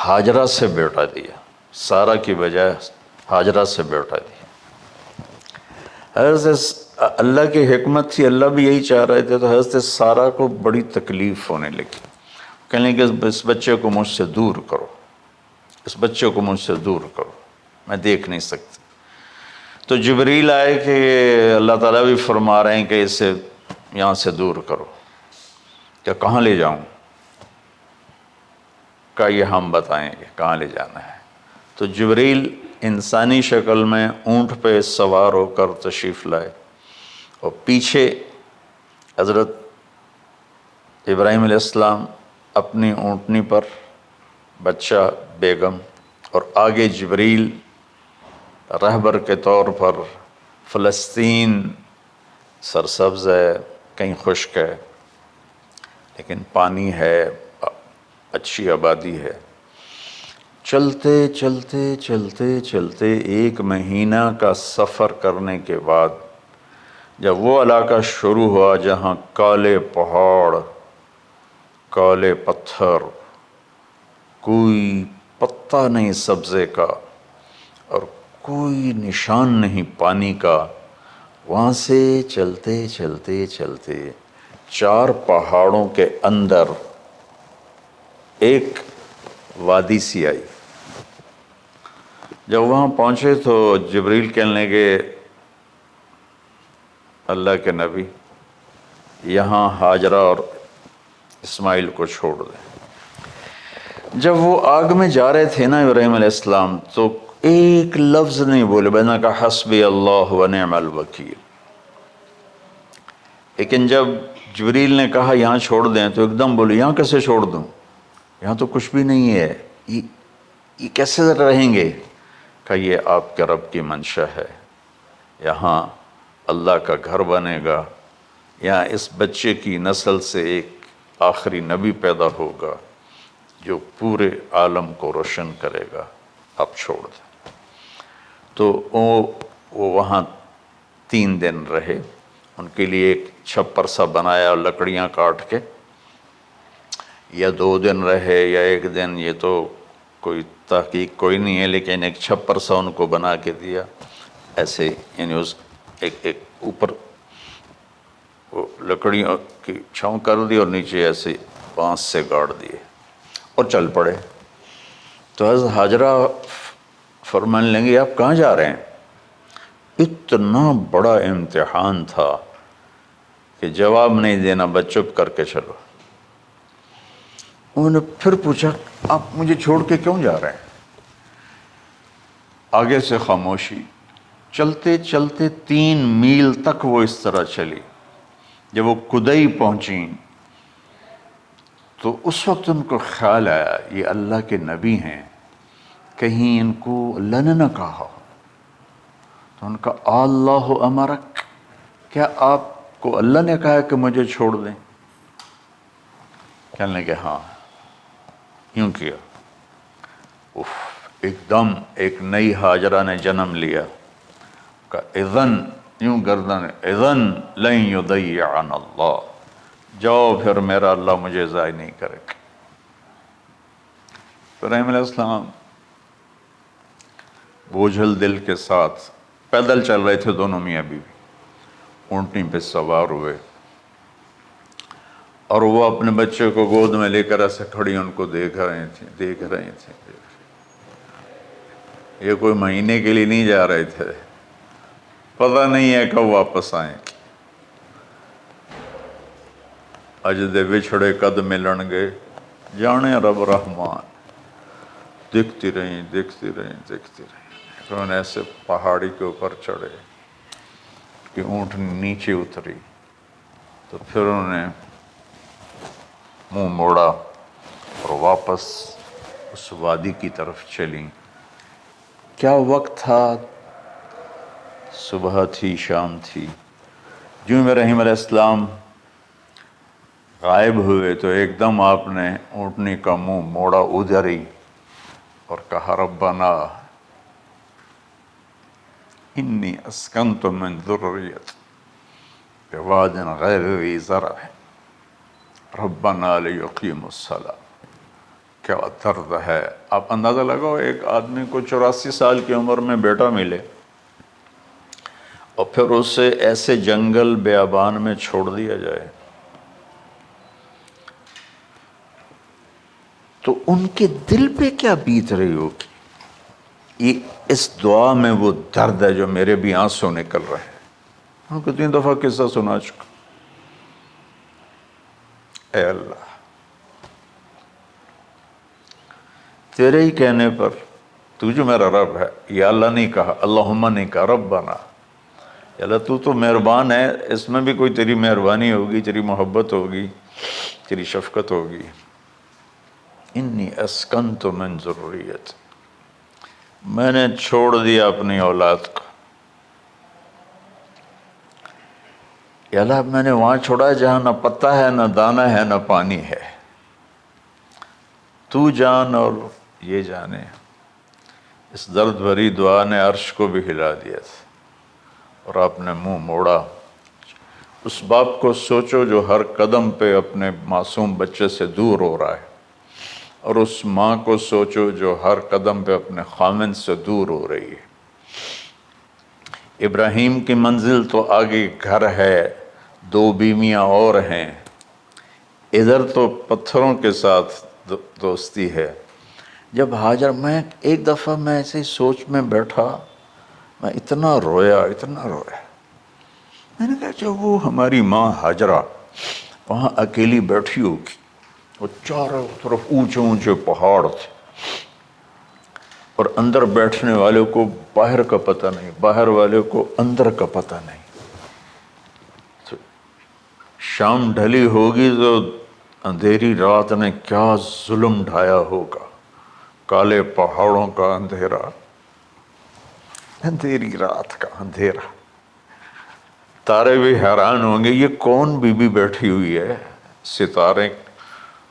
ہاجرہ سے بیٹا دیا، سارہ کی بجائے ہاجرہ سے بیٹا دیا۔ حضرت اللہ کی حکمت تھی، اللہ بھی یہی چاہ رہے تھے، تو حضرت سارہ کو بڑی تکلیف ہونے لگی، کہنے کہ اس بچے کو مجھ سے دور کرو، اس بچے کو مجھ سے دور کرو، میں دیکھ نہیں سکتی۔ تو جبریل آئے کہ اللہ تعالیٰ بھی فرما رہے ہیں کہ اسے یہاں سے دور کرو، کہ کہاں لے جاؤں؟ کہ یہ ہم بتائیں گے کہاں لے جانا ہے۔ تو جبریل انسانی شکل میں اونٹ پہ سوار ہو کر تشریف لائے، اور پیچھے حضرت ابراہیم علیہ السلام اپنی اونٹنی پر، بچہ بیگم، اور آگے جبریل رہبر کے طور پر۔ فلسطین سرسبز ہے، کہیں خشک ہے، لیکن پانی ہے، اچھی آبادی ہے۔ چلتے چلتے چلتے چلتے 1 مہینہ کا سفر کرنے کے بعد جب وہ علاقہ شروع ہوا جہاں کالے پہاڑ، کالے پتھر، کوئی پتا نہیں سبزے کا اور کوئی نشان نہیں پانی کا، وہاں سے چلتے چلتے چلتے 4 پہاڑوں کے اندر ایک وادی سی آئی۔ جب وہاں پہنچے تو جبریل کہنے لگے اللہ کے نبی یہاں ہاجرہ اور اسماعیل کو چھوڑ دیں۔ جب وہ آگ میں جا رہے تھے نا ابراہیم علیہ السلام، تو ایک لفظ نہیں بولے، بنا کہا حسبی اللہ ونعم الوکیل۔ لیکن جب جبریل نے کہا یہاں چھوڑ دیں تو ایک دم بولے یہاں کیسے چھوڑ دوں، یہاں تو کچھ بھی نہیں ہے، یہ کیسے رہیں گے؟ کہ یہ آپ کے رب کی منشا ہے، یہاں اللہ کا گھر بنے گا، یہاں اس بچے کی نسل سے ایک آخری نبی پیدا ہوگا جو پورے عالم کو روشن کرے گا، آپ چھوڑ دیں۔ تو وہ وہاں 3 دن رہے، ان کے لیے ایک چھپر سا بنایا لکڑیاں کاٹ کے، یا 2 دن رہے یا 1 دن، یہ تو کوئی تحقیق کوئی نہیں ہے، لیکن ایک چھپر سا ان کو بنا کے دیا ایسے، یعنی اس ایک اوپر وہ لکڑیوں کی چھاؤں کر دی اور نیچے ایسے بانس سے گاڑ دیے اور چل پڑے۔ تو حضرت ہاجرہ فرمانے لگی آپ کہاں جا رہے ہیں؟ اتنا بڑا امتحان تھا کہ جواب نہیں دینا، بس چپ کر کے چلو۔ انہوں نے پھر پوچھا آپ مجھے چھوڑ کے کیوں جا رہے ہیں؟ آگے سے خاموشی۔ چلتے چلتے 3 میل تک وہ اس طرح چلی۔ جب وہ کدئی پہنچیں تو اس وقت ان کو خیال آیا یہ اللہ کے نبی ہیں، کہیں ان کو اللہ نے نہ کہا ہو۔ تو ان کا اللہ امرک، کیا آپ کو اللہ نے کہا کہ مجھے چھوڑ دیں؟ کہنے لگے ہاں، یوں کیا۔ ایک دم ایک نئی ہاجرہ نے جنم لیا، کہ اذن، یوں گردن، اذن لن یضیعنا اللہ، جاؤ پھر میرا اللہ مجھے ضائع نہیں کرے گا۔ ابراہیم علیہ السلام بوجھل دل کے ساتھ پیدل چل رہے تھے، دونوں میاں بیوی اونٹنی پہ سوار ہوئے، اور وہ اپنے بچے کو گود میں لے کر ایسے کھڑی ان کو دیکھ رہے تھے۔ یہ کوئی مہینے کے لیے نہیں جا رہے تھے، پتہ نہیں ہے کب واپس آئیں۔ اجد بچھڑے قد ملن گے، جانے رب رحمان۔ دیکھتی رہیں۔ انہوں نے ایسے پہاڑی کے اوپر چڑھے کہ اونٹ نیچے اتری، تو پھر انہوں نے منہ موڑا اور واپس اس وادی کی طرف چلیں۔ کیا وقت تھا، صبح تھی، شام تھی۔ جو ابراہیم علیہ السلام غائب ہوئے تو ایک دم آپ نے اونٹنی کا منہ موڑا ادھر ہی اور کہا ربنا انی اسکنت من ذریت بواد غیر ذی زرع ربنا لیقیموا الصلاۃ، کیا درد ہے. آپ اندازہ لگاؤ ایک آدمی کو 84 سال کی عمر میں بیٹا ملے اور پھر اسے ایسے جنگل بیابان میں چھوڑ دیا جائے، تو ان کے دل پہ کیا بیت رہی ہوگی. یہ اس دعا میں وہ درد ہے جو میرے بھی آنسو نکل رہے ہیں. ہم کو 3 دفعہ قصہ سنا چکا. اے اللہ، تیرے ہی کہنے پر، تو جو میرا رب ہے، یا اللہ نہیں کہا، اللہم نہیں کہا، ربنا، یا اللہ تو مہربان ہے، اس میں بھی کوئی تیری مہربانی ہوگی، تیری محبت ہوگی، تیری شفقت ہوگی. انی اسکنت من ذریت، میں نے چھوڑ دیا اپنی اولاد کو. یا اللہ میں نے وہاں چھوڑا جہاں نہ پتہ ہے، نہ دانہ ہے، نہ پانی ہے. تو جان اور یہ جانے. اس درد بھری دعا نے عرش کو بھی ہلا دیا تھا اور آپ نے منہ موڑا. اس باپ کو سوچو جو ہر قدم پہ اپنے معصوم بچے سے دور ہو رہا ہے، اور اس ماں کو سوچو جو ہر قدم پہ اپنے خامن سے دور ہو رہی ہے. ابراہیم کی منزل تو آگے گھر ہے، 2 بیویاں اور ہیں، ادھر تو پتھروں کے ساتھ دوستی ہے. جب ہاجر، میں ایک دفعہ میں ایسے ہی سوچ میں بیٹھا، میں اتنا رویا. میں نے کہا جب وہ ہماری ماں ہاجرہ وہاں اکیلی بیٹھی ہوگی، وہ چاروں طرف اونچے اونچے پہاڑ تھے، اور اندر بیٹھنے والے کو باہر کا پتہ نہیں، باہر والے کو اندر کا پتہ نہیں. تو شام ڈھلی ہوگی تو اندھیری رات نے کیا ظلم ڈھایا ہوگا. کالے پہاڑوں کا اندھیرا، اندھیری رات کا اندھیرا. تارے بھی حیران ہوں گے یہ کون بی بی بیٹھی ہوئی ہے. ستارے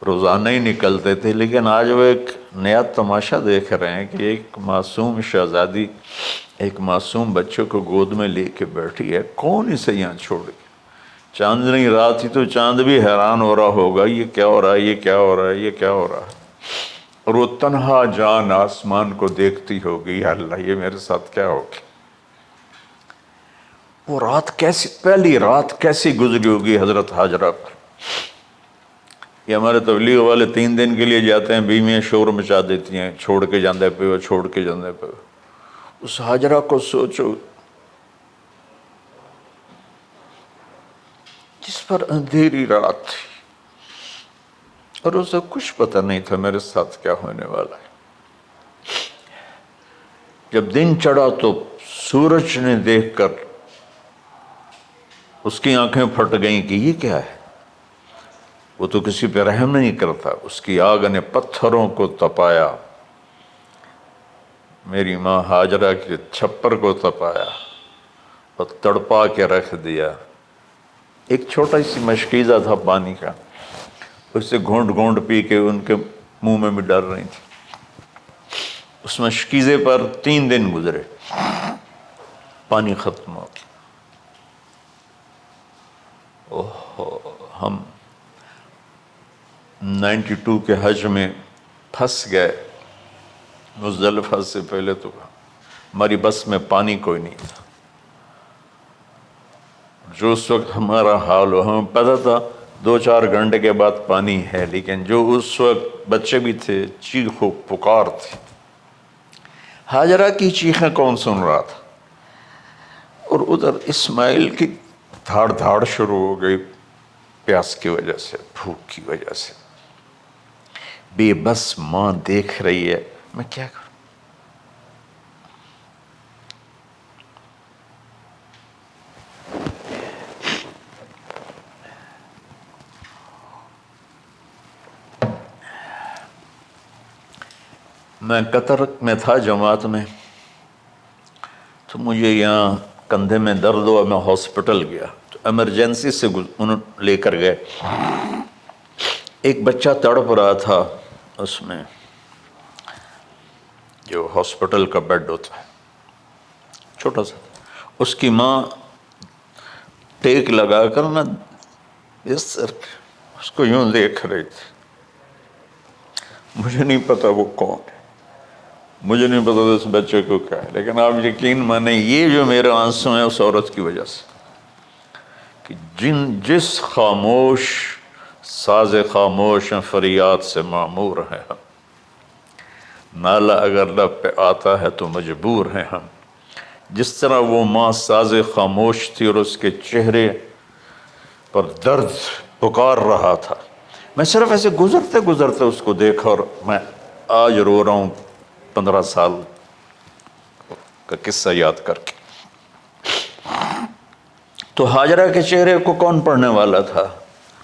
روزانہ ہی نکلتے تھے، لیکن آج وہ ایک نیا تماشا دیکھ رہے ہیں کہ ایک معصوم شہزادی ایک معصوم بچے کو گود میں لے کے بیٹھی ہے. کون اسے یہاں چھوڑی؟ چاندنی رات ہی تو چاند بھی حیران ہو رہا ہوگا، یہ کیا ہو رہا ہے، یہ کیا ہو رہا ہے، یہ کیا ہو رہا ہے. اور وہ تنہا جان آسمان کو دیکھتی ہوگی، یا اللہ یہ میرے ساتھ کیا ہوگی. وہ رات کیسی، پہلی رات کیسی گزری ہوگی حضرت ہاجرہ پر. یہ ہمارے تبلیغ والے 3 دن کے لیے جاتے ہیں، بیویاں شور مچا دیتی ہیں، چھوڑ کے جاندے پہ وہ، چھوڑ کے جاندے پہ. اس ہاجرہ کو سوچو جس پر اندھیری رات تھی اور اسے کچھ پتہ نہیں تھا میرے ساتھ کیا ہونے والا ہے. جب دن چڑھا تو سورج نے دیکھ کر اس کی آنکھیں پھٹ گئیں کہ یہ کیا ہے. وہ تو کسی پہ رحم نہیں کرتا. اس کی آگ نے پتھروں کو تپایا، میری ماں ہاجرہ کے چھپر کو تپایا اور تڑپا کے رکھ دیا. ایک چھوٹا سی مشکیزہ تھا پانی کا، اس سے گھونٹ گھونٹ پی کے ان کے منہ میں بھی ڈر رہی تھی. اس مشکیزے پر 3 دن گزرے، پانی ختم ہو گیا. ہم 92 کے حج میں پھنس گئے. مزدلفہ سے پہلے تو ہماری بس میں پانی کوئی نہیں تھا. جو اس وقت ہمارا حال ہو، ہمیں پتہ تھا 2-4 گھنٹے کے بعد پانی ہے، لیکن جو اس وقت بچے بھی تھے، چیخ و پکار تھی. ہاجرہ کی چیخیں کون سن رہا تھا؟ اور ادھر اسماعیل کی دھاڑ دھاڑ شروع ہو گئی، پیاس کی وجہ سے، بھوک کی وجہ سے. بے بس ماں دیکھ رہی ہے، میں کیا کروں. میں قطر میں تھا جماعت میں، تو مجھے یہاں کندھے میں درد ہوا، میں ہاسپٹل گیا تو ایمرجنسی سے انہوں لے کر گئے. ایک بچہ تڑپ رہا تھا اس میں، جو ہاسپٹل کا بیڈ ہوتا ہے چھوٹا سا. اس کی ماں ٹیک لگا کر نا اس کو یوں دیکھ رہی تھی. مجھے نہیں پتا وہ کون ہے، مجھے نہیں پتا اس بچے کو کیا ہے، لیکن آپ یقین مانیں یہ جو میرے آنسو ہیں اس عورت کی وجہ سے، کہ جس خاموش ساز خاموش فریاد سے معمور ہیں ہم، نالہ اگر لب پہ آتا ہے تو مجبور ہیں ہم. جس طرح وہ ماں ساز خاموش تھی اور اس کے چہرے پر درد پکار رہا تھا، میں صرف ایسے گزرتے گزرتے اس کو دیکھا اور میں آج رو رہا ہوں 15 سال کا قصہ یاد کر کے. تو ہاجرہ کے چہرے کو کون پڑھنے والا تھا؟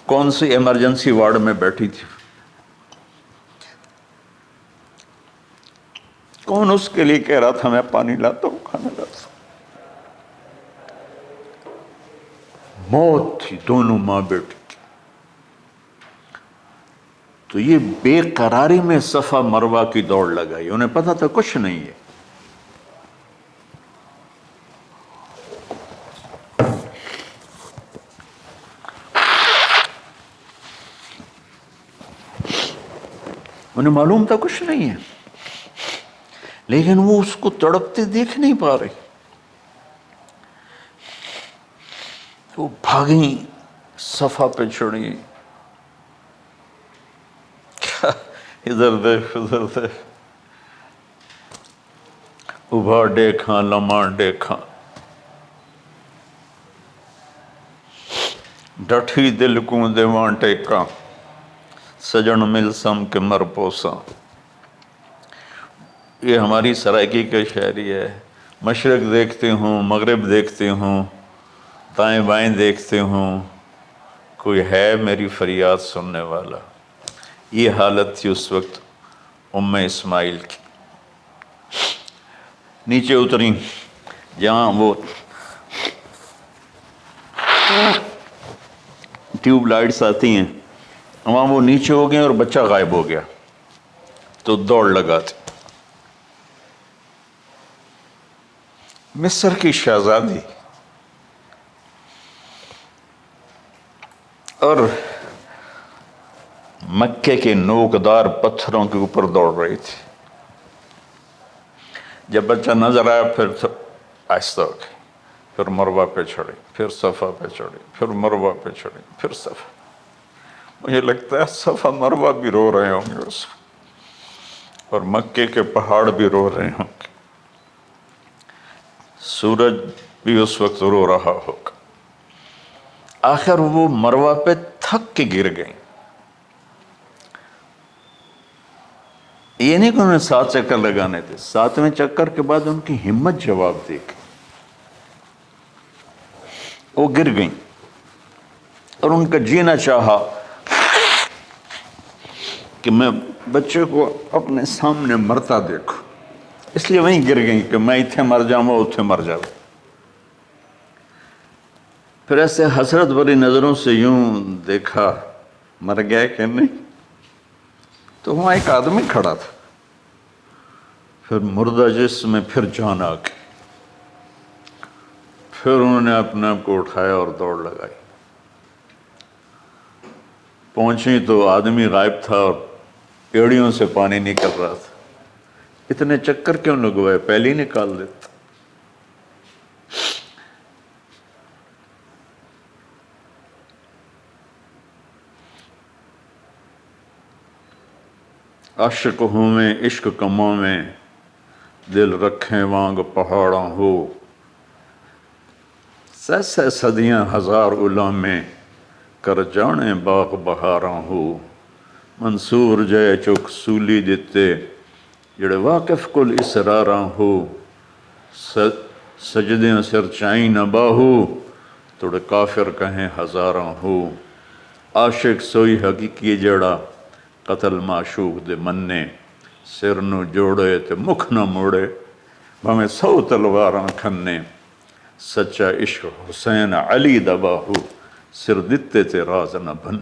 کون سی ایمرجنسی وارڈ میں بیٹھی تھی؟ کون اس کے لیے کہہ رہا تھا میں پانی لاتا ہوں، کھانا لاتا ہوں؟ موت تھی دونوں ماں بیٹی کی. تو یہ بے قراری میں صفا مروہ کی دوڑ لگائی، انہیں پتا تھا کچھ نہیں ہے. انہیں معلوم تھا کچھ نہیں ہے، لیکن وہ اس کو تڑپتے دیکھ نہیں پا رہے. وہ بھاگیں، صفا پہ چڑھی، ادھر دیکھ ادھر دیکھ، ابھا دیکھاں لمحہ دیکھاں، ڈٹھی دل کو دیواں ٹیکاں، سجن مل سم کے مر پوساں. یہ ہماری سرائکی کا شاعری ہے. مشرق دیکھتے ہوں، مغرب دیکھتے ہوں، دائیں بائیں دیکھتے ہوں، کوئی ہے میری فریاد سننے والا. یہ حالت تھی اس وقت ام اسماعیل کی. نیچے اتری جہاں وہ ٹیوب لائٹس آتی ہیں، وہاں وہ نیچے ہو گئے اور بچہ غائب ہو گیا. تو دوڑ لگاتے. مصر کی شہزادی اور مکے کے نوکدار پتھروں کے اوپر دوڑ رہی تھی. جب بچہ نظر آیا پھر آہستہ ہو گئی، پھر مروہ پہ چڑھی، پھر صفا پہ چڑھی، پھر مروہ پہ چڑھی، پھر صفا. مجھے لگتا ہے صفا مروہ بھی رو رہے ہوں گے اس وقت، اور مکے کے پہاڑ بھی رو رہے ہوں گے. سورج بھی اس وقت رو رہا ہوگا. آخر وہ مروہ پہ تھک کے گر گئیں. یہ نہیں کہ انہیں 7 چکر لگانے تھے، 7ویں چکر کے بعد ان کی ہمت جواب دے گئی، وہ گر گئیں. اور ان کا جینا چاہا کہ میں بچے کو اپنے سامنے مرتا دیکھوں، اس لیے وہیں گر گئیں کہ میں اتھے مر جاؤں اتھے مر جاؤں. پھر ایسے حسرت بھری نظروں سے یوں دیکھا مر گیا کہ نہیں. تو وہاں ایک آدمی کھڑا تھا. پھر مردہ جسم میں پھر جان آ گئی. پھر انہوں نے اپنے آپ کو اٹھایا اور دوڑ لگائی. پہنچی تو آدمی غائب تھا اور پیڑیوں سے پانی نکل رہا تھا. اتنے چکر کیوں لگوائے، پہلے ہی نکال دیتا. عاشق ہوں میں عشق کماں میں، دل رکھیں وانگ پہاڑاں ہو. سہ صدیاں ہزار غلامیں، کر جانے باغ بہاراں ہو. منصور جے چک سولی دتے، جڑے واقف کل اسراراں ہو. سجدیں سر چائیں نہ باہو، توڑے کافر کہیں ہزاراں ہو. عاشق سوئی حقیقی جڑا، قتل معشوق دے مننے. سر نو جوڑے تے مکھ نہ موڑے، بھویں 100 تلواراں کھنے. سچا عشق حسین علی دا باہو، سر دتے تے راز نہ بن.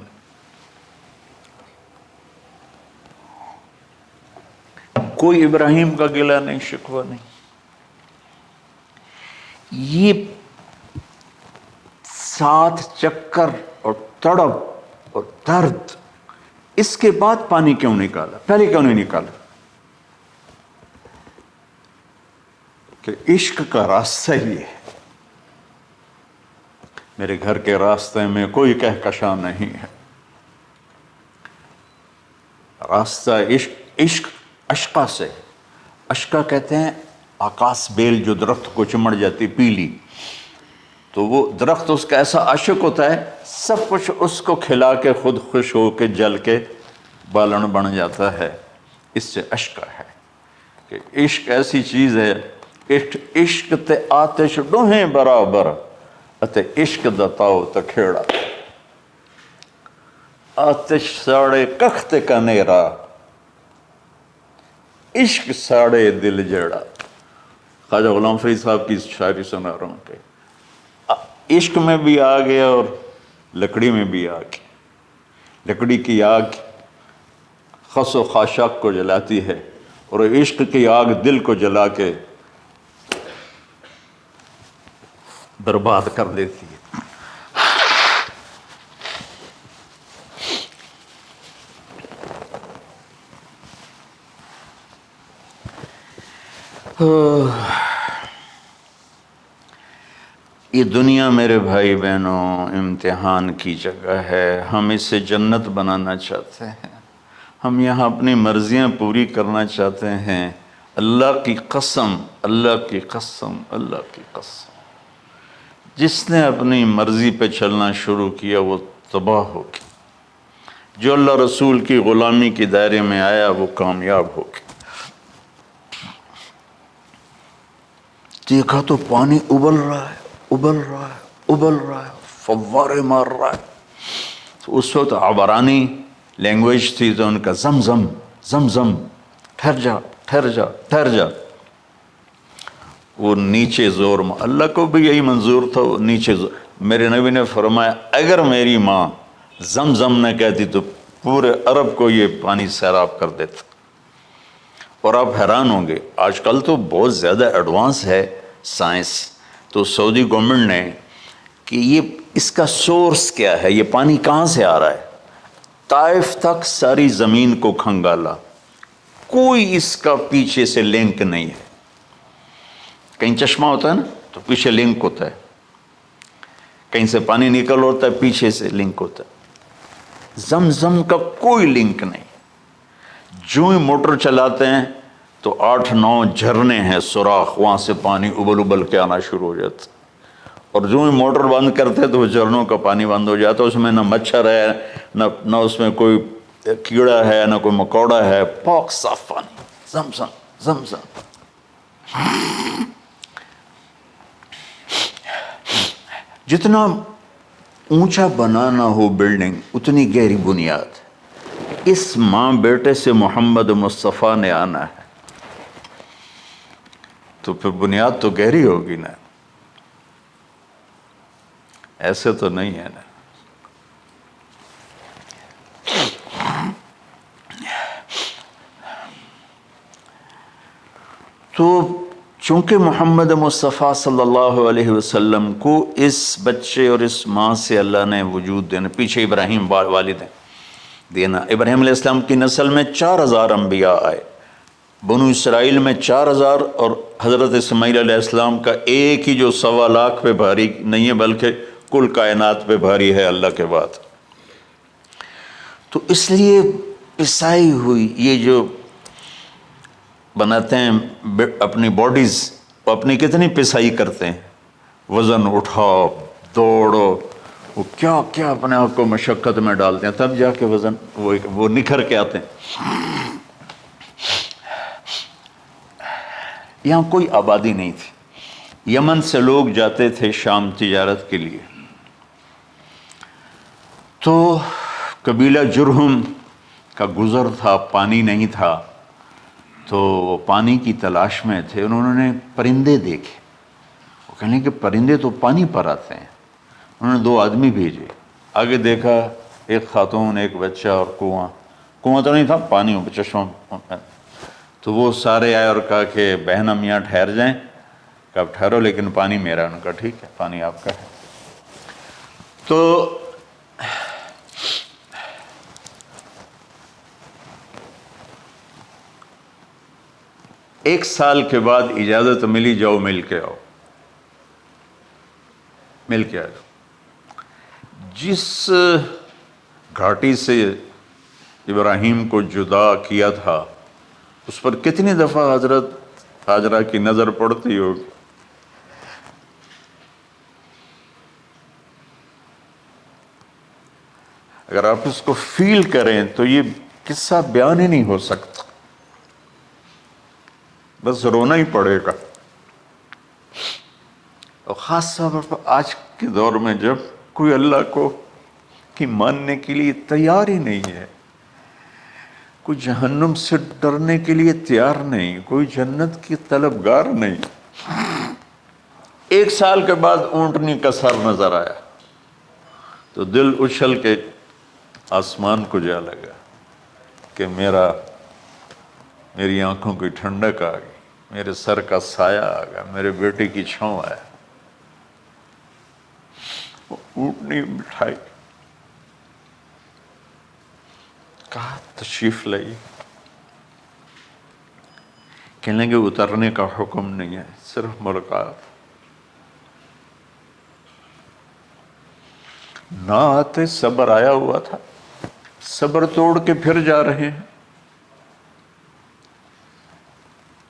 کوئی ابراہیم کا گلہ نہیں، شکوہ نہیں. یہ 7 چکر اور تڑپ اور درد اس کے بعد پانی کیوں نکالا؟ پہلے کیوں نہیں نکالا؟ کہ عشق کا راستہ ہی ہے. میرے گھر کے راستے میں کوئی کہکشاں نہیں ہے. راستہ عشق اشقا سے. اشقا کہتے ہیں آکاش بیل جو درخت کو چمڑ جاتی پیلی، تو وہ درخت اس کا ایسا عاشق ہوتا ہے، سب کچھ اس کو کھلا کے خود خوش ہو کے جل کے بالن بن جاتا ہے. اس سے اشقا ہے کہ عشق ایسی چیز ہے. عشق تے آتش ڈوہیں برابر اتے عشق دا تاؤ تے کھیڑا. آتش ساڑے کخت کا نیرا، عشق ساڑے دل جیڑا. خواجہ غلام فرید صاحب کی شاعری سنا رہا ہوں کہ عشق میں بھی آگ ہے اور لکڑی میں بھی آگ ہے. لکڑی کی آگ خس و خاشاک کو جلاتی ہے اور عشق کی آگ دل کو جلا کے برباد کر دیتی ہے. یہ دنیا میرے بھائی بہنوں امتحان کی جگہ ہے. ہم اسے جنت بنانا چاہتے ہیں. ہم یہاں اپنی مرضیاں پوری کرنا چاہتے ہیں. اللہ کی قسم، اللہ کی قسم، اللہ کی قسم، جس نے اپنی مرضی پہ چلنا شروع کیا وہ تباہ ہو گیا. جو اللہ رسول کی غلامی کے دائرے میں آیا وہ کامیاب ہو گیا. دیکھا تو پانی ابل رہا ہے، ابل رہا ہے، ابل رہا ہے، فوارے مار رہا ہے. تو اس وقت عبرانی لینگویج تھی تو ان کا زمزم زمزم، ٹھہر جا ٹھہر جا ٹھہر جا. وہ نیچے زور، اللہ کو بھی یہی منظور تھا، وہ نیچے زور. میرے نبی نے فرمایا اگر میری ماں زمزم نہ کہتی تو پورے عرب کو یہ پانی سیراب کر دیتا. اور آپ حیران ہوں گے، آج کل تو بہت زیادہ ایڈوانس ہے سائنس. تو سعودی گورنمنٹ نے کہ یہ اس کا سورس کیا ہے، یہ پانی کہاں سے آ رہا ہے. طائف تک ساری زمین کو کھنگالا، کوئی اس کا پیچھے سے لنک نہیں ہے. کہیں چشمہ ہوتا ہے نا تو پیچھے لنک ہوتا ہے، کہیں سے پانی نکل ہوتا ہے پیچھے سے لنک ہوتا ہے. زمزم کا کوئی لنک نہیں. جو ہی موٹر چلاتے ہیں تو 8-9 جھرنے ہیں سوراخ، وہاں سے پانی ابل ابل کے آنا شروع ہو جاتا. اور جو ہی موٹر بند کرتے تو وہ جھرنوں کا پانی بند ہو جاتا. اس میں نہ مچھر ہے، نہ اس میں کوئی کیڑا ہے، نہ کوئی مکوڑا ہے، پاک صاف پانی. زمزم زمزم. جتنا اونچا بنانا ہو بلڈنگ اتنی گہری بنیاد. اس ماں بیٹے سے محمد مصطفیٰ نے آنا ہے تو پھر بنیاد تو گہری ہوگی نا. ایسے تو نہیں ہے نا. تو چونکہ محمد مصطفیٰ صلی اللہ علیہ وسلم کو اس بچے اور اس ماں سے اللہ نے وجود دینا، پیچھے ابراہیم والد ہیں دینا. ابراہیم علیہ السلام کی نسل میں 4000 انبیاء آئے. بنو اسرائیل میں 4000 اور حضرت اسماعیل علیہ السلام کا ایک ہی جو 1.25 لاکھ پہ بھاری نہیں ہے بلکہ کل کائنات پہ بھاری ہے اللہ کے بعد. تو اس لیے پسائی ہوئی یہ جو بناتے ہیں اپنی باڈیز، وہ اپنی کتنی پسائی کرتے ہیں، وزن اٹھاؤ دوڑو، وہ کیا کیا اپنے آپ کو مشقت میں ڈالتے ہیں، تب جا کے وزن وہ نکھر کے آتے ہیں. یہاں کوئی آبادی نہیں تھی. یمن سے لوگ جاتے تھے شام تجارت کے لیے. تو قبیلہ جرہم کا گزر تھا، پانی نہیں تھا، تو وہ پانی کی تلاش میں تھے. انہوں نے پرندے دیکھے. وہ کہنے کہ پرندے تو پانی پر آتے ہیں. انہوں نے 2 آدمی بھیجے. آگے دیکھا ایک خاتون، ایک بچہ اور کنواں تو نہیں تھا، پانی چشمہ. تو وہ سارے آئے اور کہا کہ بہن ہم یہاں ٹھہر جائیں. کہا ٹھہرو لیکن پانی میرا. ان کا ٹھیک ہے پانی آپ کا ہے. تو 1 سال کے بعد اجازت ملی، جاؤ مل کے آؤ، مل کے آ جاؤ۔ جس گھاٹی سے ابراہیم کو جدا کیا تھا اس پر کتنی دفعہ حضرت ہاجرہ کی نظر پڑتی ہوگی؟ اگر آپ اس کو فیل کریں تو یہ قصہ بیان ہی نہیں ہو سکتا، بس رونا ہی پڑے گا۔ اور خاص طور پر آج کے دور میں جب کوئی اللہ کو کی ماننے کے لیے تیار ہی نہیں ہے، کوئی جہنم سے ڈرنے کے لیے تیار نہیں، کوئی جنت کی طلبگار نہیں۔ 1 سال کے بعد اونٹنی کا سر نظر آیا تو دل اچھل کے آسمان کو جا لگا کہ میری آنکھوں کی ٹھنڈک آ گئی، میرے سر کا سایہ آ گیا، میرے بیٹے کی چھاؤں آیا۔ وہ اونٹنی بٹھائی، کہا تشریف لائیے۔ کہنے لگے اترنے کا حکم نہیں ہے، صرف ملاقات۔ نہ آتے صبر آیا ہوا تھا، صبر توڑ کے پھر جا رہے ہیں۔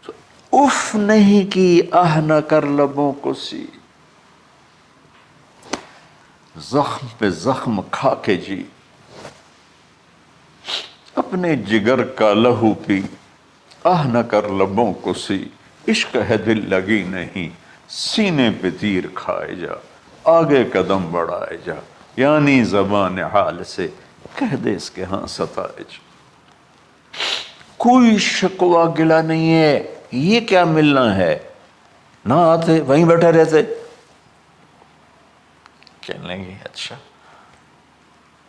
تو اف نہیں کی آہ نہ کر لبوں کو سی، زخم پہ زخم کھا کے جی، اپنے جگر کا لہو پی، آہ نہ کر لبوں کو سی، عشق ہے دل لگی نہیں، سینے پہ تیر کھائے جا، آگے قدم بڑھائے جا، یعنی زبان حال سے کہہ دے اس کے ہاں ستائے جا۔ کوئی شکوہ گلا نہیں ہے، یہ کیا ملنا ہے، نہ آتے وہیں بیٹھے رہتے۔ کہنے لگے اچھا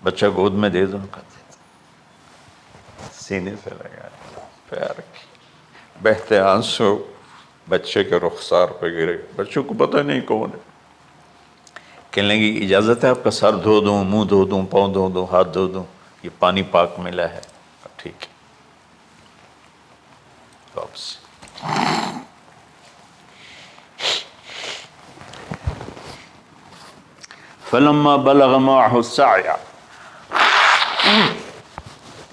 بچہ گود میں دے دو، سینے سے لگا پیار کی، بہتے آنسو بچے کے رخسار پہ گرے، بچوں کو پتہ نہیں کون ہے۔ کہنے لگی اجازت ہے آپ کا سر دھو دوں، منہ دھو دوں، پاؤں دھو دوں، ہاتھ دھو دوں، یہ پانی پاک ملا ہے۔ ٹھیک ہے، واپس۔ فلما بلغ معه السعي،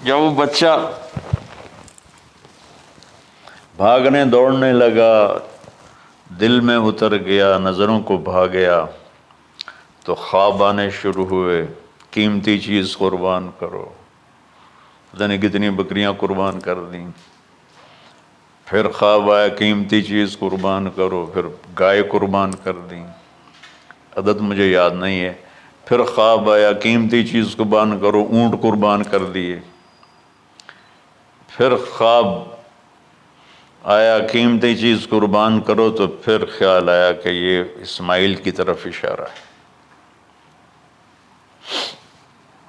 جب وہ بچہ بھاگنے دوڑنے لگا، دل میں اتر گیا، نظروں کو بھا گیا، تو خواب آنے شروع ہوئے، قیمتی چیز قربان کرو، پتہ نہیں کتنی بکریاں قربان کر دیں۔ پھر خواب آیا قیمتی چیز قربان کرو، پھر گائے قربان کر دیں، عدد مجھے یاد نہیں ہے۔ پھر خواب آیا قیمتی چیز قربان کرو، اونٹ قربان کر دیے۔ پھر خواب آیا قیمتی چیز قربان کرو، تو پھر خیال آیا کہ یہ اسماعیل کی طرف اشارہ ہے۔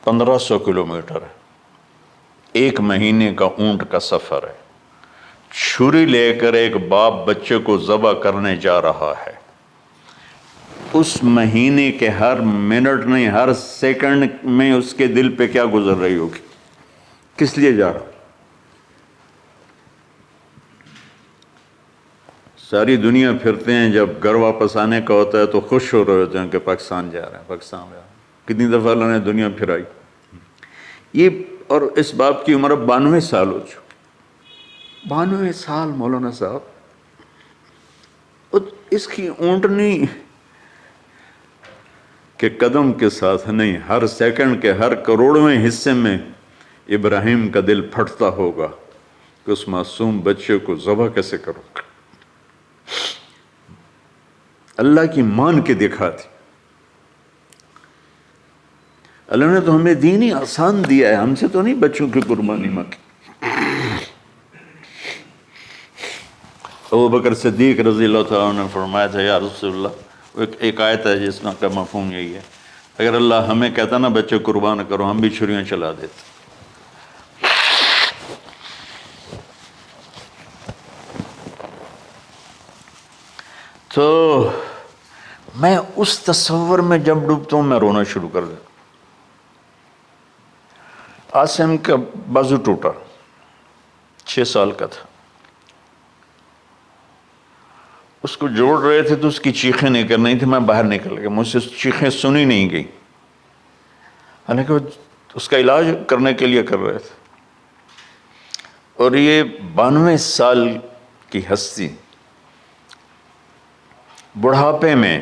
1500 کلومیٹر ہے، 1 مہینے کا اونٹ کا سفر ہے۔ چھری لے کر ایک باپ بچے کو ذبح کرنے جا رہا ہے، اس مہینے کے ہر منٹ نہیں، ہر سیکنڈ میں اس کے دل پہ کیا گزر رہی ہوگی، کس لیے جا رہا۔ ساری دنیا پھرتے ہیں، جب گھر واپس آنے کا ہوتا ہے تو خوش ہو رہے ہوتے ہیں کہ پاکستان جا رہے ہیں، پاکستان جا رہے ہیں۔ کتنی دفعہ اللہ نے دنیا پھرائی یہ، اور اس باپ کی عمر 92 سال ہو چکی، 92 سال مولانا صاحب۔ اس کی اونٹنی کے قدم کے ساتھ نہیں، ہر سیکنڈ کے ہر کروڑویں حصے میں ابراہیم کا دل پھٹتا ہوگا کہ اس معصوم بچے کو ذبح کیسے کروں۔ اللہ کی مان کے دکھا دی۔ اللہ نے تو ہمیں دین ہی آسان دیا ہے، ہم سے تو نہیں بچوں کی قربانی مانگی۔ ابو بکر صدیق رضی اللہ تعالیٰ عنہ نے فرمایا تھا یا رسول اللہ، ایک آیت ہے جس میں کا مفہوم یہی ہے، اگر اللہ ہمیں کہتا نا بچے قربان کرو، ہم بھی چھریاں چلا دیتے۔ تو میں اس تصور میں جب ڈوبتا ہوں میں رونا شروع کر دیتا۔ عاصم کا بازو ٹوٹا، 6 سال کا تھا، اس کو جوڑ رہے تھے تو اس کی چیخیں نہیں کر رہی تھی، میں باہر نکل گیا، مجھ سے چیخیں سنی نہیں گئی، حالانکہ وہ اس کا علاج کرنے کے لیے کر رہے تھے۔ اور یہ 92 سال کی ہستی بڑھاپے میں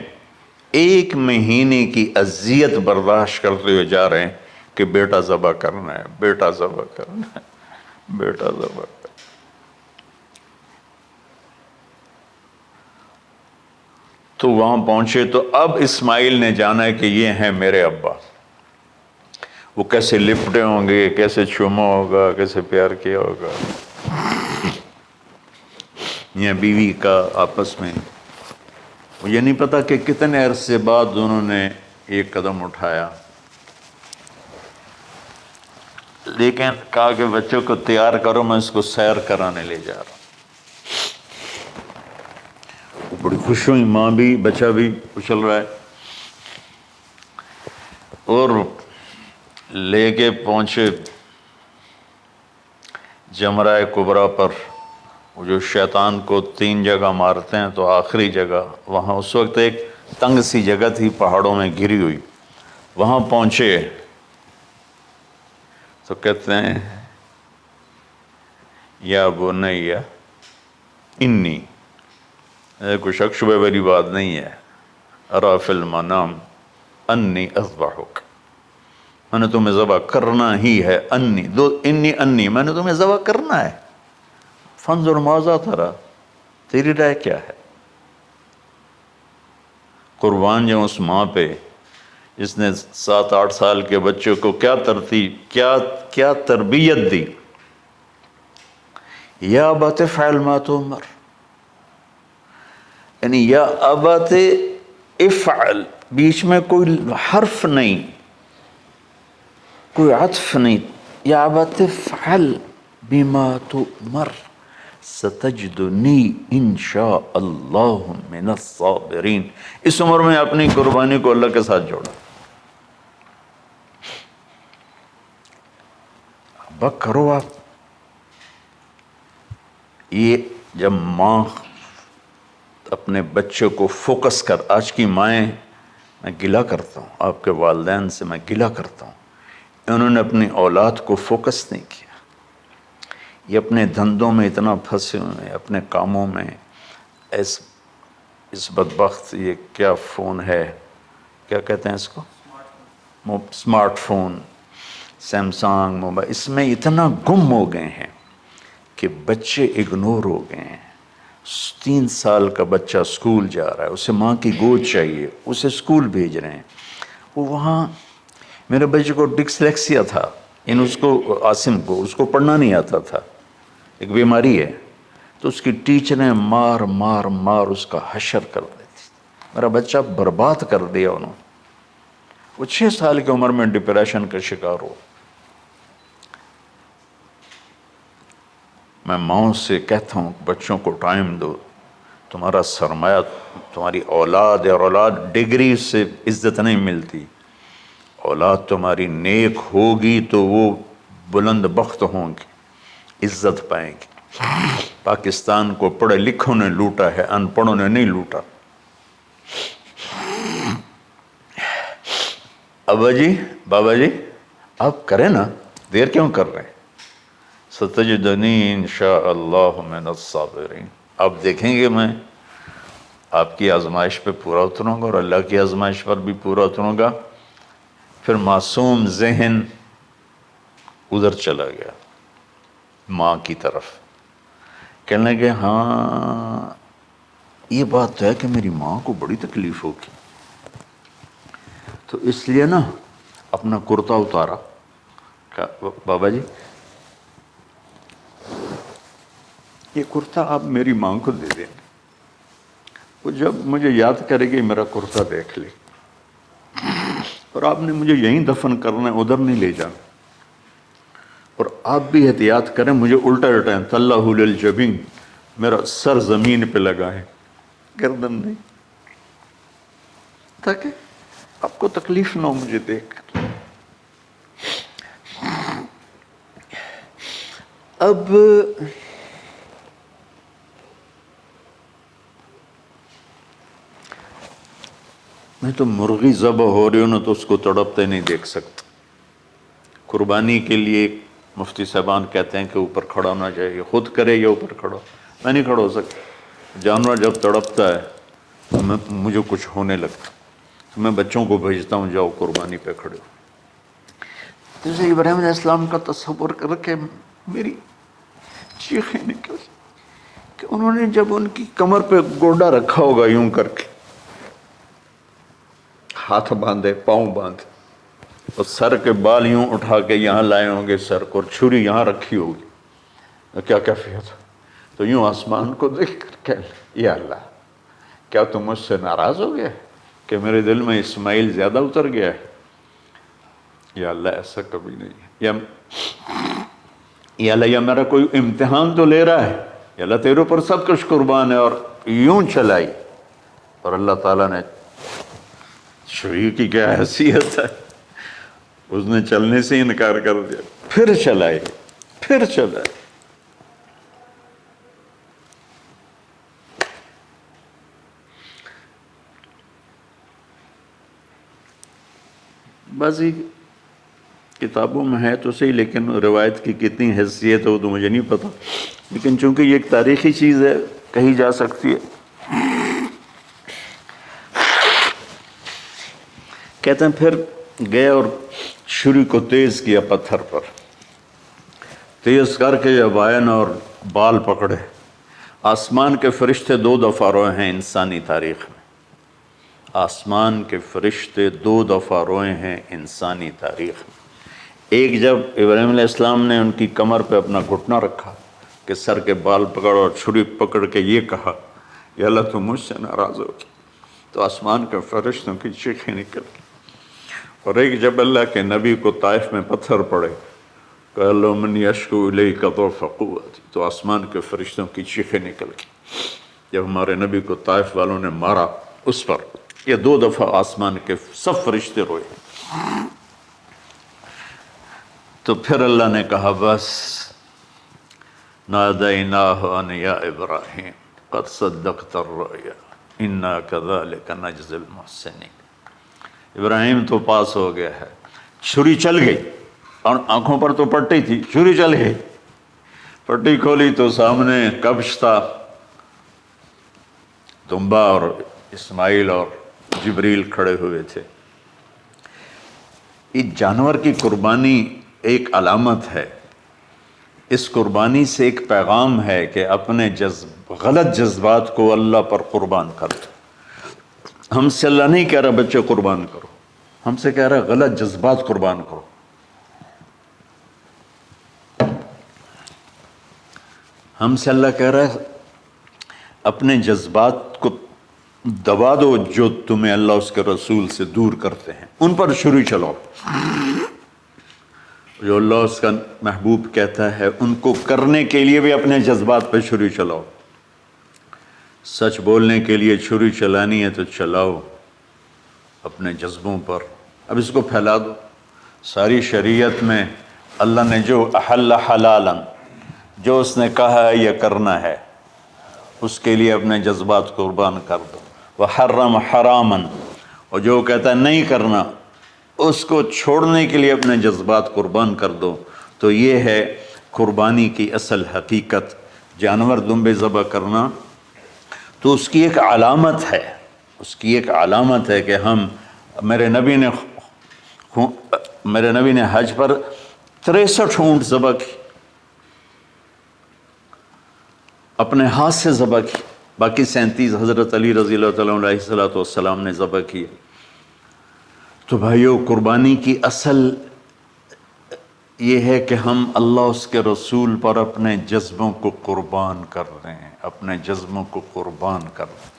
1 مہینے کی اذیت برداشت کرتے ہوئے جا رہے ہیں کہ بیٹا ذبح کرنا ہے، بیٹا ذبح کرنا ہے، بیٹا ذبح کرنا ہے۔ تو وہاں پہنچے تو اب اسماعیل نے جانا ہے کہ یہ ہیں میرے ابا۔ وہ کیسے لپٹے ہوں گے، کیسے چوما ہوگا، کیسے پیار کیا ہوگا، یا بیوی کا آپس میں۔ مجھے نہیں پتا کہ کتنے عرصے بعد انہوں نے ایک قدم اٹھایا، لیکن کہا کہ بچوں کو تیار کرو، میں اس کو سیر کرانے لے جا رہا ہوں۔ وہ بڑی خوش ہوئی، ماں بھی بچہ بھی اچھل رہا ہے، اور لے کے پہنچے جمرہ کبریٰ پر، وہ جو شیطان کو 3 جگہ مارتے ہیں، تو آخری جگہ وہاں اس وقت ایک تنگ سی جگہ تھی پہاڑوں میں گھری ہوئی، وہاں پہنچے تو کہتے ہیں یا بنی انی، کوئی شک شبہ والی بات نہیں ہے، ارا فی المنام انی اذبحک، میں نے تمہیں ذبح کرنا ہی ہے، انی میں نے تمہیں ذبح کرنا ہے، فانظر ماذا تری، تیری رائے کیا ہے؟ قربان جاؤں اس ماں پہ جس نے 7-8 سال کے بچوں کو کیا تربیت دی۔ یا ابت افعل ما تؤمر، یعنی یا ابت افعل، بیچ میں کوئی حرف نہیں، کوئی عطف نہیں، یا ابت افعل بما تؤمر ستجدنی انشاء اللہ من الصابرین۔ اس عمر میں اپنی قربانی کو اللہ کے ساتھ جوڑا، ابا کرو آپ۔ یہ جب ماں اپنے بچے کو فوکس کر، آج کی مائیں، میں گلہ کرتا ہوں آپ کے والدین سے، میں گلہ کرتا ہوں، انہوں نے اپنی اولاد کو فوکس نہیں کیا، یہ اپنے دھندوں میں اتنا پھنسے ہوئے ہیں، اپنے کاموں میں، اس بدبخت یہ کیا فون ہے، کیا کہتے ہیں اس کو، اسمارٹ فون، سیمسنگ موبائل، اس میں اتنا گم ہو گئے ہیں کہ بچے اگنور ہو گئے ہیں۔ 3 سال کا بچہ سکول جا رہا ہے، اسے ماں کی گود چاہیے، اسے سکول بھیج رہے ہیں، وہ وہاں، میرے بچے کو ڈسلیکسیا تھا، اس کو عاصم کو، اس کو پڑھنا نہیں آتا تھا، ایک بیماری ہے، تو اس کی ٹیچریں مار مار مار اس کا حشر کر دیتی، میرا بچہ برباد کر دیا انہوں نے۔ وہ 6 سال کی عمر میں ڈپریشن کا شکار ہو۔ میں ماؤں سے کہتا ہوں بچوں کو ٹائم دو، تمہارا سرمایہ تمہاری اولاد ہے، اور اولاد ڈگری سے عزت نہیں ملتی، اولاد تمہاری نیک ہوگی تو وہ بلند بخت ہوں گی، عزت پائیں گی۔ پاکستان کو پڑھے لکھوں نے لوٹا ہے، ان پڑھوں نے نہیں لوٹا۔ ابا جی، بابا جی، آپ کریں نا، دیر کیوں کر رہے ہیں؟ ستجدنی انشاء اللہ من الصابرین، آپ دیکھیں گے میں آپ کی آزمائش پہ پورا اتروں گا، اور اللہ کی آزمائش پر بھی پورا اتروں گا۔ پھر معصوم ذہن ادھر چلا گیا ماں کی طرف، کہنے لگے ہاں یہ بات تو ہے کہ میری ماں کو بڑی تکلیف ہوگی، تو اس لیے نا اپنا کرتا اتارا، کہا بابا جی یہ کرتا آپ میری ماں کو دے دیں، وہ جب مجھے یاد کرے گی میرا کرتا دیکھ لے، اور آپ نے مجھے یہیں دفن کرنا ہے، ادھر نہیں لے جانا، اور آپ بھی احتیاط کریں، مجھے الٹا لٹائیں، طلّہ للجبین، میرا سر زمین پہ لگائیں، گردن نہیں، تاکہ آپ کو تکلیف نہ ہو مجھے دیکھ کر۔ اب میں تو مرغی ذبح ہو رہی ہوں نا تو اس کو تڑپتے نہیں دیکھ سکتا. قربانی کے لیے مفتی صاحبان کہتے ہیں کہ اوپر کھڑا ہونا چاہیے، خود کرے یا اوپر کھڑا ہو. میں نہیں کھڑا ہو سکتا. جانور جب تڑپتا ہے تو مجھے کچھ ہونے لگتا، تو میں بچوں کو بھیجتا ہوں جاؤ قربانی پہ کھڑے ہو. جیسے ابراہیم علیہ السلام کا تصور کر کے میری چیخیں نکل کہ انہوں نے جب ان کی کمر پہ گوڈا رکھا ہوگا یوں کر کے، ہاتھ باندھے پاؤں باندھے اور سر کے بال یوں اٹھا کے یہاں لائے ہوں گے سر کو، اور چھری یہاں رکھی ہوگی، کیا کیفیت؟ تو یوں آسمان کو دیکھ کر کہ یا اللہ کیا تم مجھ سے ناراض ہو گیا کہ میرے دل میں اسماعیل زیادہ اتر گیا ہے؟ یا اللہ ایسا کبھی نہیں ہے. یا اللہ یا میرا کوئی امتحان تو لے رہا ہے، یا اللہ تیرے اوپر سب کچھ قربان ہے. اور یوں چلائی، اور اللہ تعالیٰ نے چھری کی کیا حیثیت ہے، اس نے چلنے سے انکار کر دیا، پھر چلائی پھر چلائی. بعضی کتابوں میں ہے تو صحیح، لیکن روایت کی کتنی حیثیت ہے وہ تو مجھے نہیں پتا، لیکن چونکہ یہ ایک تاریخی چیز ہے کہی جا سکتی ہے. کہتے ہیں پھر گئے اور چھری کو تیز کیا پتھر پر، تیز کر کے جب وائن اور بال پکڑے. آسمان کے فرشتے 2 دفعہ روئے ہیں انسانی تاریخ میں. آسمان کے فرشتے 2 دفعہ روئے ہیں انسانی تاریخ میں. ایک جب ابراہیم علیہ السلام نے ان کی کمر پہ اپنا گھٹنا رکھا کہ سر کے بال پکڑ اور چھری پکڑ کے یہ کہا یا اللہ تم مجھ سے ناراض ہو گئی، تو آسمان کے فرشتوں کی چیخیں نکل گئی. اور ایک جب اللہ کے نبی کو طائف میں پتھر پڑے کہ اللہ من یشکو الیک ضعف قوتی، تو آسمان کے فرشتوں کی چیخیں نکل گئی. جب ہمارے نبی کو طائف والوں نے مارا اس پر، یہ 2 دفعہ آسمان کے سب فرشتے روئے. تو پھر اللہ نے کہا بس، نادیناہ ان یا ابراہیم قد صدقت الرؤیا انا کذلک نجزی المحسنین. ابراہیم تو پاس ہو گیا ہے. چھری چل گئی اور آنکھوں پر تو پٹی تھی، چھری چل گئی. پٹی کھولی تو سامنے کبش تھا، دمبا اور اسماعیل اور جبریل کھڑے ہوئے تھے. اس جانور کی قربانی ایک علامت ہے. اس قربانی سے ایک پیغام ہے کہ اپنے غلط جذبات کو اللہ پر قربان کر دو. ہم سے اللہ نہیں کہہ رہا بچے قربان کرو، ہم سے کہہ رہا غلط جذبات قربان کرو. ہم سے اللہ کہہ رہا ہے اپنے جذبات کو دبا دو جو تمہیں اللہ اس کے رسول سے دور کرتے ہیں، ان پر چھری چلاؤ. جو اللہ اس کا محبوب کہتا ہے ان کو کرنے کے لیے بھی اپنے جذبات پہ چھری چلاؤ. سچ بولنے کے لیے چھری چلانی ہے تو چلاؤ اپنے جذبوں پر. اب اس کو پھیلا دو. ساری شریعت میں اللہ نے جو احل حلالا، جو اس نے کہا ہے یہ کرنا ہے، اس کے لیے اپنے جذبات قربان کر دو. وحرم حراما، اور جو کہتا ہے نہیں کرنا اس کو چھوڑنے کے لیے اپنے جذبات قربان کر دو. تو یہ ہے قربانی کی اصل حقیقت. جانور دمبے ذبح کرنا تو اس کی ایک علامت ہے، اس کی ایک علامت ہے کہ ہم میرے نبی نے حج پر 63 اونٹ ذبح کی، اپنے ہاتھ سے ذبح کی. باقی 37 حضرت علی رضی اللہ تعالیٰ علیہ السلام نے ذبح کیے. تو بھائیو قربانی کی اصل یہ ہے کہ ہم اللہ اس کے رسول پر اپنے جذبوں کو قربان کر رہے ہیں، اپنے جذبوں کو قربان کر رہے ہیں.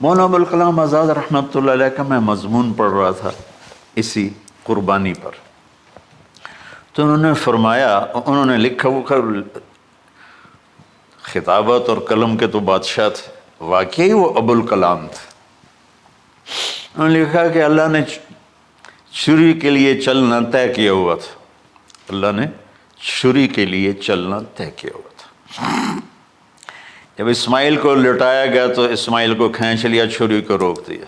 مولانا ابوالکلام آزاد رحمۃ اللہ علیہ کا میں مضمون پڑھ رہا تھا اسی قربانی پر، تو انہوں نے فرمایا، انہوں نے لکھا، وہ خطابت اور قلم کے تو بادشاہ تھے، واقعی وہ ابوالکلام تھے. انہوں نے لکھا کہ اللہ نے چھری کے لیے چلنا طے کیا ہوا تھا. اللہ نے چھری کے لیے چلنا طے کیا ہوا تھا. جب اسماعیل کو لٹایا گیا تو اسماعیل کو کھینچ لیا، چھری کو روک دیا.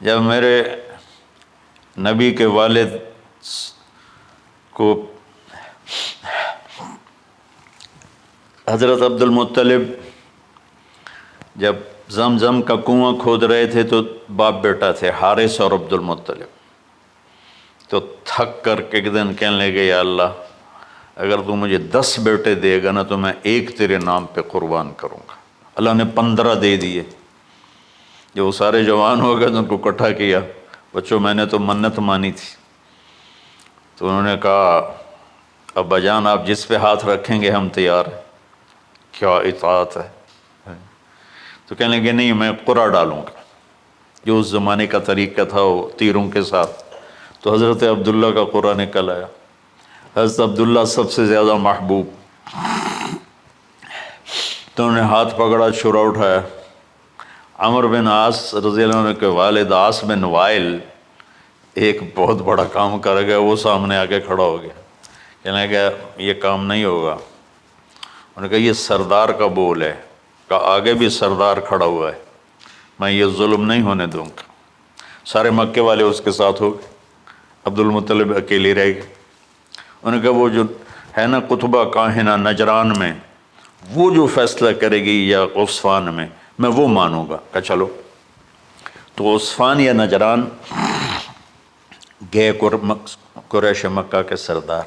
جب میرے نبی کے والد کو حضرت عبد المطلب جب زمزم کا کنواں کھود رہے تھے تو باپ بیٹا تھے حارث اور عبد المطلب، تو تھک کر کے ایک دن کہنے لگے یا اللہ اگر تو مجھے 10 بیٹے دے گا نا تو میں ایک تیرے نام پہ قربان کروں گا۔ اللہ نے 15 دے دیے۔ جب وہ سارے جوان ہو گئے تو ان کو اکٹھا کیا، بچوں میں نے تو منت مانی تھی، تو انہوں نے کہا ابا جان آپ جس پہ ہاتھ رکھیں گے ہم تیار ہیں، کیا اطاعت ہے۔ تو کہنے لگے نہیں میں قرعہ ڈالوں گا، جو اس زمانے کا طریقہ تھا وہ تیروں کے ساتھ۔ تو حضرت عبداللہ کا قرعہ نکل آیا، حضرت عبداللہ سب سے زیادہ محبوب، تو انہوں نے ہاتھ پکڑا، چھرا اٹھایا۔ عمر بن عاص رضی اللہ عنہ کے والد عاص بن وائل ایک بہت بڑا کام کر گیا، وہ سامنے آ کے کھڑا ہو گیا، کہنے لگا یہ کام نہیں ہوگا۔ انہوں نے کہا یہ سردار کا بول ہے، کہا آگے بھی سردار کھڑا ہوا ہے، میں یہ ظلم نہیں ہونے دوں گا۔ سارے مکے والے اس کے ساتھ ہو گئے، عبد المطلب اکیلے رہ گئے۔ انہوں نے کہا وہ جو ہے نا قطبہ کاہنہ نجران میں، وہ جو فیصلہ کرے گی یا عصفان میں وہ مانوں گا۔ کہا چلو۔ تو عصفان یا نجران گئے قریش مکہ کے سردار،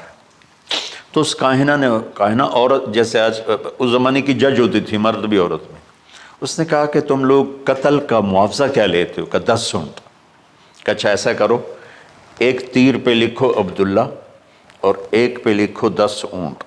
تو اس کاہنہ عورت جیسے آج اس زمانے کی جج ہوتی تھی، مرد بھی عورت میں، اس نے کہا کہ تم لوگ قتل کا معاوضہ کیا لیتے ہو؟ کہ 10 اونٹ۔ کہ اچھا ایسا کرو، ایک تیر پہ لکھو عبداللہ اور ایک پہ لکھو 10 اونٹ،